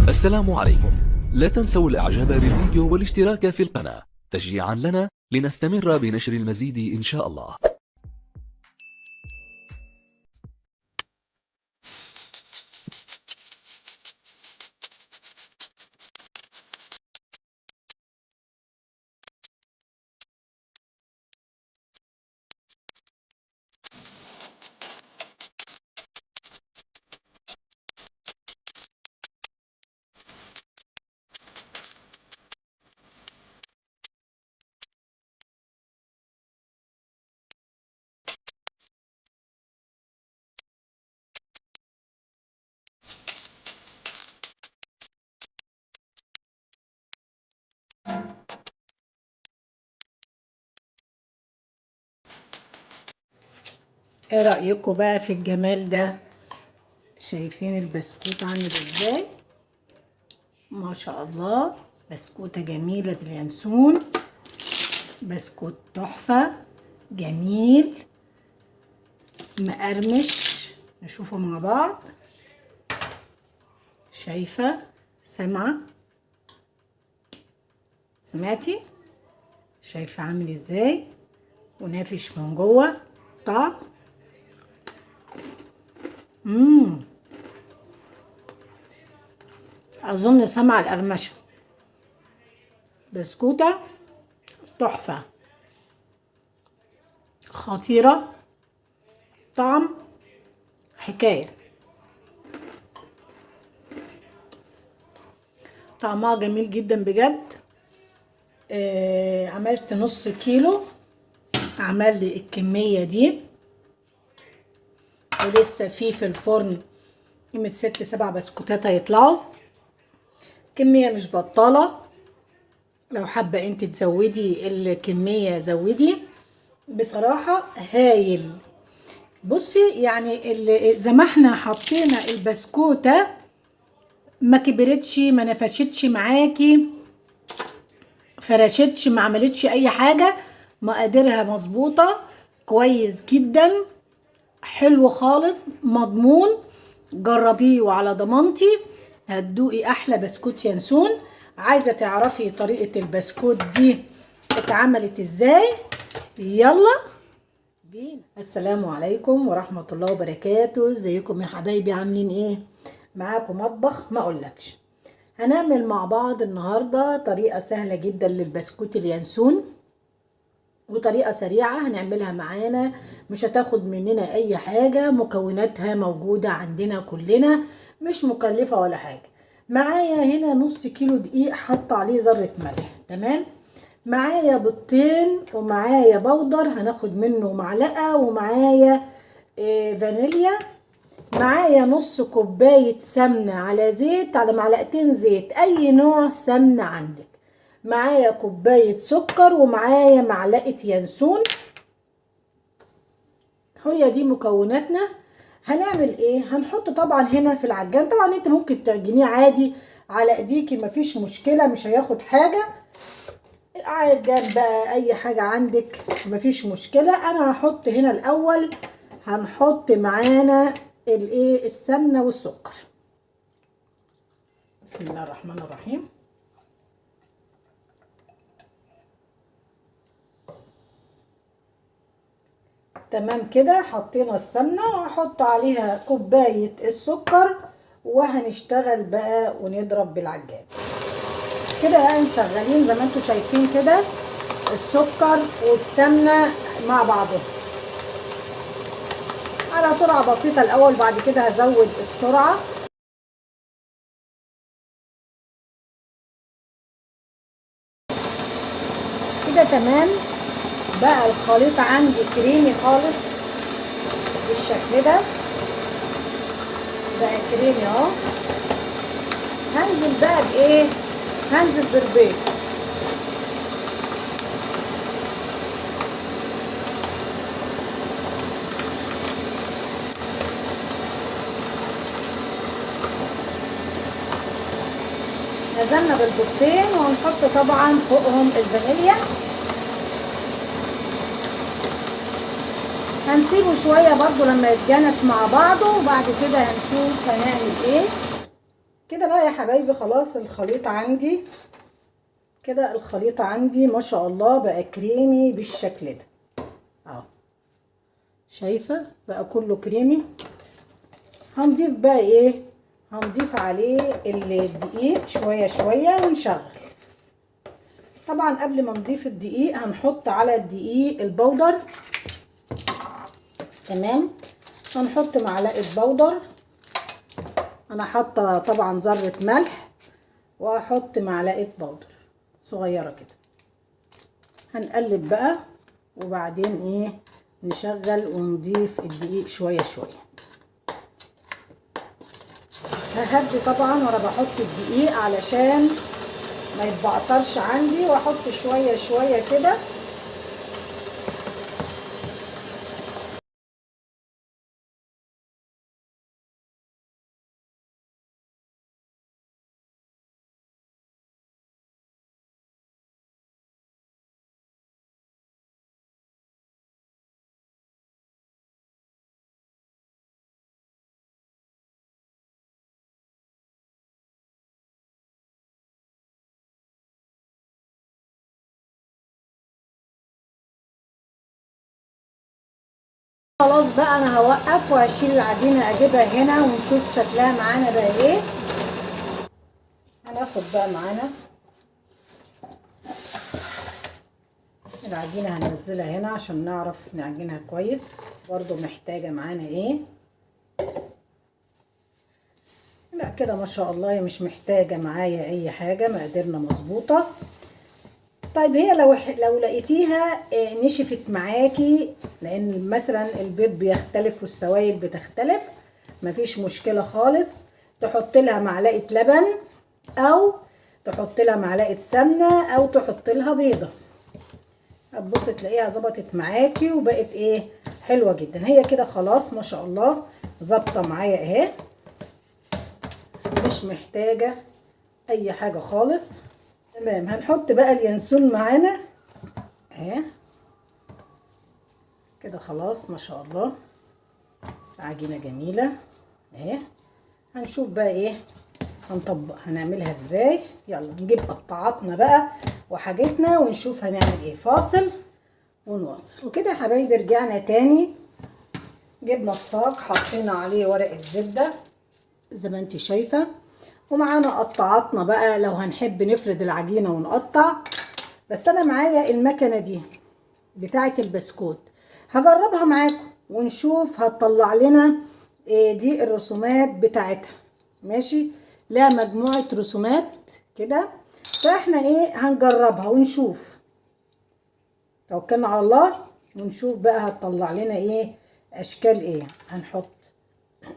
السلام عليكم. لا تنسوا الاعجاب بالفيديو والاشتراك في القناة تشجيعا لنا لنستمر بنشر المزيد ان شاء الله. ايه رأيكم بقى في الجمال ده؟ شايفين البسكوت عامل ازاي؟ ما شاء الله، بسكوتة جميلة باليانسون، بسكوت تحفة جميل مقرمش. نشوفه مع بعض. شايفة؟ سامعة؟ سمعتي؟ شايفة عامل ازاي؟ ونافش من جوه. طعم اظن سامعة القرمشة. بسكوتة تحفة خطيرة، طعم حكاية، طعمها جميل جدا بجد. عملت نص كيلو، عمل لي الكمية دي، ولسه في الفرن قيمة 6-7 بسكوتات هيطلعوا. كمية مش بطالة، لو حابة انت تزودي الكمية زودي. بصراحة هايل. بصي يعني زي ما احنا حطينا البسكوتة ما كبرتش ما نفشتش معاكي، فرشتش، ما عملتش اي حاجة، مقاديرها مظبوطة كويس جدا، حلو خالص، مضمون. جربيه وعلى ضمانتي هتدوقي احلى بسكوت ينسون. عايزة تعرفي طريقة البسكوت دي اتعملت ازاي؟ يلا بينا. السلام عليكم ورحمة الله وبركاته. ازيكم يا حبايبي؟ عاملين ايه؟ معاكم مطبخ ما اقولكش. هنعمل مع بعض النهاردة طريقة سهلة جدا للبسكوت اليانسون، وطريقة سريعة هنعملها معانا، مش هتاخد مننا اي حاجة، مكوناتها موجودة عندنا كلنا، مش مكلفة ولا حاجة. معايا هنا نص كيلو دقيق حط عليه ذرة ملح، تمام. معايا بيضتين، ومعايا بودر هناخد منه معلقة، ومعايا فانيليا. معايا نص كوباية سمنة على زيت، على معلقتين زيت، اي نوع سمنة عندك. معايا كوباية سكر، ومعايا معلقة ينسون. هي دي مكوناتنا. هنعمل ايه؟ هنحط طبعا هنا في العجان، طبعا انت ممكن تعجنيه عادي على ايديكي، مفيش مشكلة، مش هياخد حاجة. عجان بقى اي حاجة عندك مفيش مشكلة. انا هحط هنا الاول، هنحط معانا الايه، السمنة والسكر. بسم الله الرحمن الرحيم. تمام كده، حطينا السمنة وهحط عليها كوباية السكر، وهنشتغل بقى ونضرب بالعجان كده. بقى شغالين زي ما انتوا شايفين كده، السكر والسمنة مع بعضهم على سرعة بسيطة الاول، بعد كده هزود السرعة. كده تمام. بقى الخليط عندي كريمي خالص بالشكل ده، بقى كريمي اهو. هنزل بقى بايه؟ هنزل بالبيض. نزلنا بالبيضتين، وهنحط طبعا فوقهم الفانيليا. هنسيبه شويه برضو لما يتجانس مع بعضه، وبعد كده هنشوف هنعمل ايه. كده بقى يا حبايبي خلاص الخليط عندي كده، الخليط عندي ما شاء الله بقى كريمي بالشكل ده اهو، شايفه بقى كله كريمي. هنضيف بقى ايه، هنضيف عليه الدقيق شويه شويه ونشغل. طبعا قبل ما نضيف الدقيق هنحط على الدقيق البودر. تمام، هنحط معلقه بودر، انا حاطه طبعا ذره ملح، وهحط معلقه بودر صغيره كده. هنقلب بقى وبعدين ايه نشغل ونضيف الدقيق شويه شويه. ههدي طبعا وانا بحط الدقيق علشان ما يتبعترش عندي، واحط شويه شويه كده. خلاص بقى انا هوقف وهشيل العجينه اجيبها هنا ونشوف شكلها معانا بقى ايه. هناخد بقى معانا العجينه هننزلها هنا عشان نعرف نعجنها كويس. برضو محتاجه معانا ايه، لا كده ما شاء الله هي مش محتاجه معايا اي حاجه، مقاديرنا مظبوطه. طيب هي لو لقيتيها نشفت معاكي، لان مثلا البيض بيختلف والسوائل بتختلف، مفيش مشكله خالص. تحط لها معلقه لبن او تحط لها معلقه سمنه او تحط لها بيضه، هتبص تلاقيها ظبطت معاكي وبقت ايه حلوه جدا. هي كده خلاص ما شاء الله ظابطه معايا اهي، مش محتاجه اي حاجه خالص. تمام، هنحط بقى اليانسون معانا اهي كده خلاص ما شاء الله، عجينه جميله اهي. هنشوف بقى ايه هنطبق هنعملها ازاي. يلا نجيب قطعاتنا بقى وحاجتنا ونشوف هنعمل ايه. فاصل ونواصل. وكده يا حبايبي رجعنا تاني، جبنا الصاج حطينا عليه ورقه زبده زي ما انت شايفه، ومعانا قطعاتنا بقى لو هنحب نفرد العجينه ونقطع. بس انا معايا المكنه دي بتاعه البسكوت، هجربها معاكم ونشوف هتطلع لنا دي الرسومات بتاعتها. ماشي، لا مجموعه رسومات كده، فاحنا ايه هنجربها ونشوف. توكلنا على الله ونشوف بقى هتطلع لنا ايه اشكال ايه. هنحط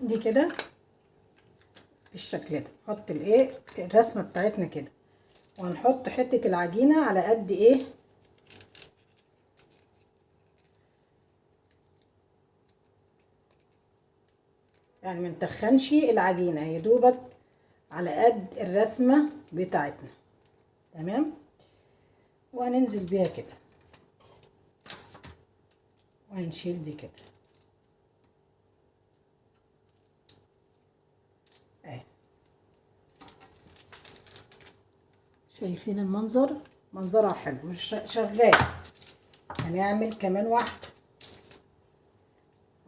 دي كده بالشكل ده، نحط الايه الرسمه بتاعتنا كده، وهنحط حته العجينه على قد ايه يعني ما نتخنش العجينه، يا دوبك على قد الرسمه بتاعتنا. تمام، وهننزل بيها كده وهنشيل دي كده اهي. شايفين المنظر؟ منظرها حلو مش شغال. هنعمل كمان واحده،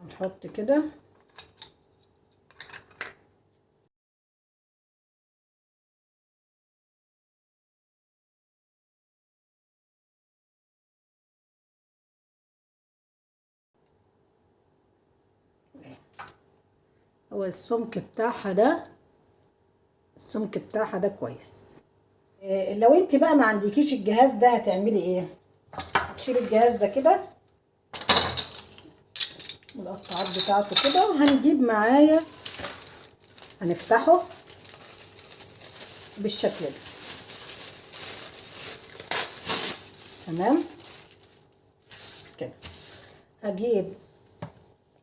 هنحط كده هو السمك بتاعها ده، السمك بتاعها ده كويس. لو انت بقى ما عندكيش الجهاز ده هتعملي ايه؟ تشيلي الجهاز ده كده والقطعات بتاعته كده، وهنجيب معايا هنفتحه بالشكل ده. تمام كده، هجيب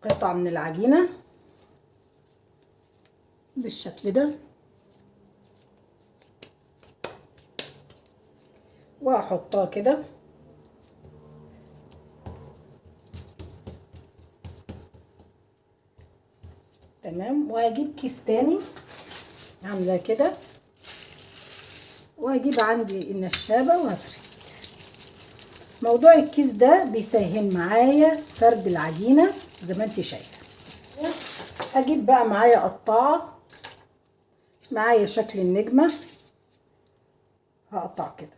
قطعة من العجينة بالشكل ده وهحطها كده. تمام، وهجيب كيس تاني عامله كده، وهجيب عندي النشابه وهفرد. موضوع الكيس ده بيسهل معايا فرد العجينه زي ما انت شايفه. هجيب بقى معايا قطاعه، معايا شكل النجمه، هقطع كده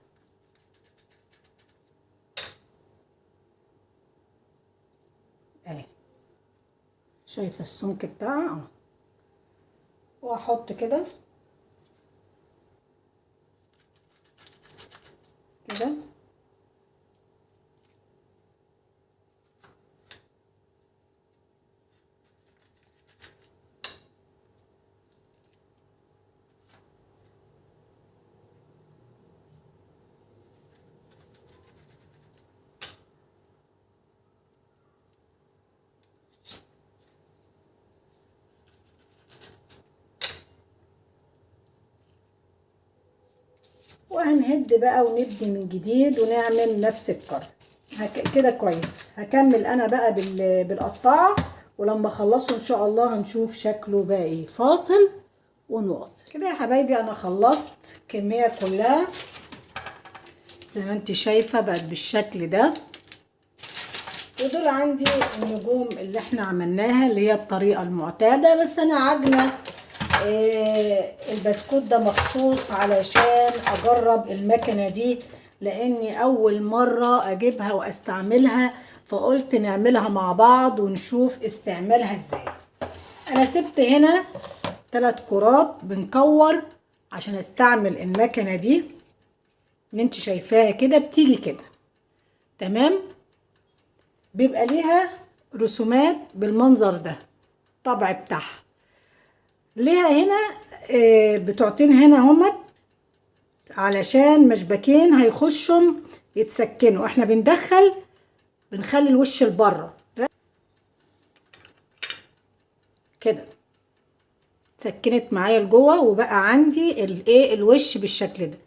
اهي، شايفه السمك بتاعها اهو، واحط كده كده. وهنهد بقى ونبدي من جديد ونعمل نفس الكرة كده كويس. هكمل انا بقى بالقطاعة، ولما اخلصه ان شاء الله هنشوف شكله بقى ايه. فاصل ونواصل. كده يا حبايبي انا خلصت الكمية كلها زي ما انت شايفة بقت بالشكل ده. ودول عندي النجوم اللي احنا عملناها اللي هي الطريقة المعتادة، بس انا عجنة البسكوت ده مخصوص علشان اجرب المكنة دي، لاني اول مرة اجيبها واستعملها، فقلت نعملها مع بعض ونشوف استعمالها ازاي. انا سبت هنا 3 كرات بنكور عشان استعمل المكنة دي اللي انت شايفاها كده، بتيجي كده تمام، بيبقى ليها رسومات بالمنظر ده، طبع بتاعها ليها هنا بتوعتين هنا همت علشان مشبكين هيخشوا يتسكنوا. احنا بنخلي الوش لبره كده، سكنت معايا لجوه وبقى عندي الوش بالشكل ده.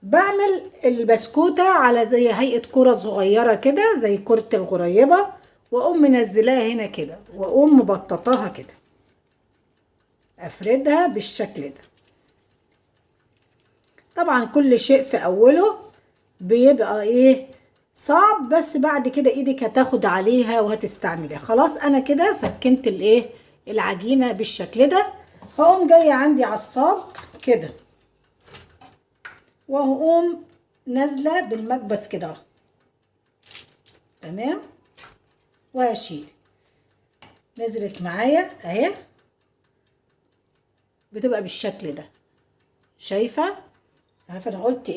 بعمل البسكوتة على زي هيئة كرة صغيرة كده زي كرة الغريبة، واقوم منزلاها هنا كده، واقوم مبططاها كده، افردها بالشكل ده. طبعا كل شيء في اوله بيبقى صعب، بس بعد كده ايدك هتاخد عليها وهتستعمليها. خلاص انا كده سكنت العجينة بالشكل ده. هقوم جاية عندي عصاج كده، وهقوم نازلة بالمكبس كده تمام، وهشيل. نزلت معايا اهي، بتبقى بالشكل ده. شايفة انا قلت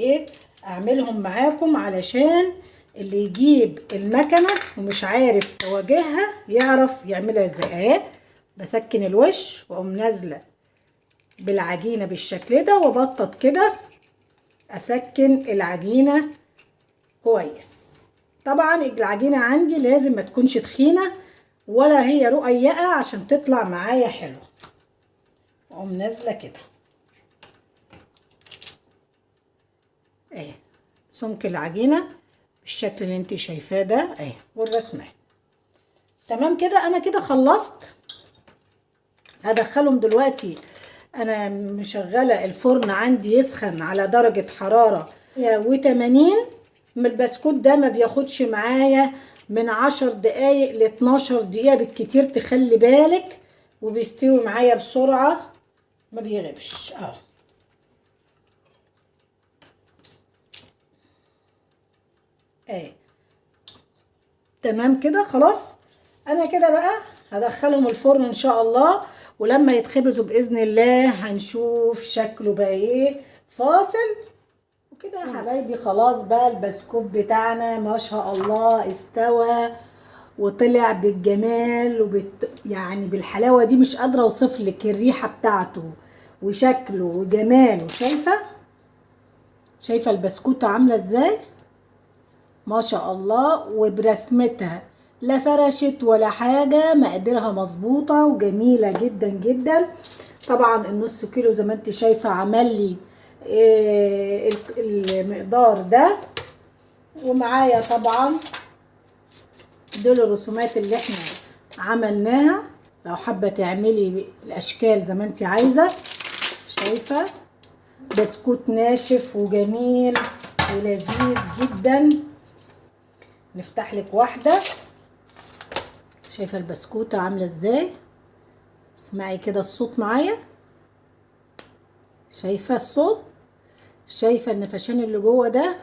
اعملهم معاكم علشان اللي يجيب المكنة ومش عارف تواجهها يعرف يعملها ازاي. اهي بسكن الوش واقوم نازلة بالعجينة بالشكل ده، وبطط كده اسكن العجينة كويس. طبعا العجينة عندي لازم ما تكونش تخينة ولا هي رقيقة عشان تطلع معايا حلوة. اقوم نازلة كده اهي، سمك العجينة بالشكل اللي انت شايفاه ده اهي، والرسمة تمام كده. انا كده خلصت. هدخلهم دلوقتي، انا مشغلة الفرن عندي يسخن على درجة حرارة 180. من البسكوت ده ما بياخدش معايا من 10 دقايق ل 12 دقيقة بالكتير، تخلي بالك، وبيستوي معايا بسرعة ما بيغيبش اهو. تمام كده خلاص. انا كده بقى هدخلهم الفرن ان شاء الله، ولما يتخبزوا باذن الله هنشوف شكله بقى فاصل وكده يا حبايبي. خلاص بقى البسكوت بتاعنا ما شاء الله استوى وطلع بالجمال يعني بالحلاوه دي، مش قادره اوصف لك الريحه بتاعته وشكله وجماله. شايفه البسكوته عامله ازاي ما شاء الله، وبرسمتها لا فرشت ولا حاجه، مقاديرها مظبوطه وجميله جدا جدا. طبعا النص كيلو زي ما انت شايفه عمل لي المقدار ده. ومعايا طبعا دول الرسومات اللي احنا عملناها، لو حابه تعملي الاشكال زي ما انت عايزه. شايفة بسكوت ناشف وجميل ولذيذ جدا. نفتح لك واحدة. شايفة البسكوتة عاملة ازاي؟ اسمعي كده الصوت معايا. شايفة الصوت؟ شايفة النفشان اللي جوه ده؟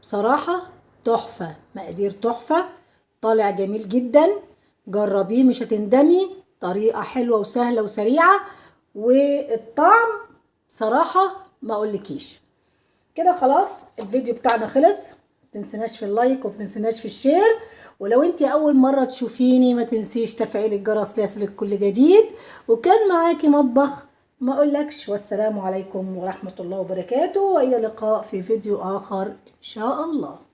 بصراحة تحفة، مقادير تحفة، طالع جميل جدا. جربيه مش هتندمي. طريقة حلوة وسهلة وسريعة، والطعم بصراحة ما اقولكيش. كده خلاص الفيديو بتاعنا خلص. متنسناش في اللايك ومتنسناش في الشير، ولو انتي اول مرة تشوفيني ما تنسيش تفعيل الجرس ليصلك كل جديد. وكان معاكي مطبخ ما اقولكش. والسلام عليكم ورحمة الله وبركاته، والى اللقاء في فيديو اخر ان شاء الله.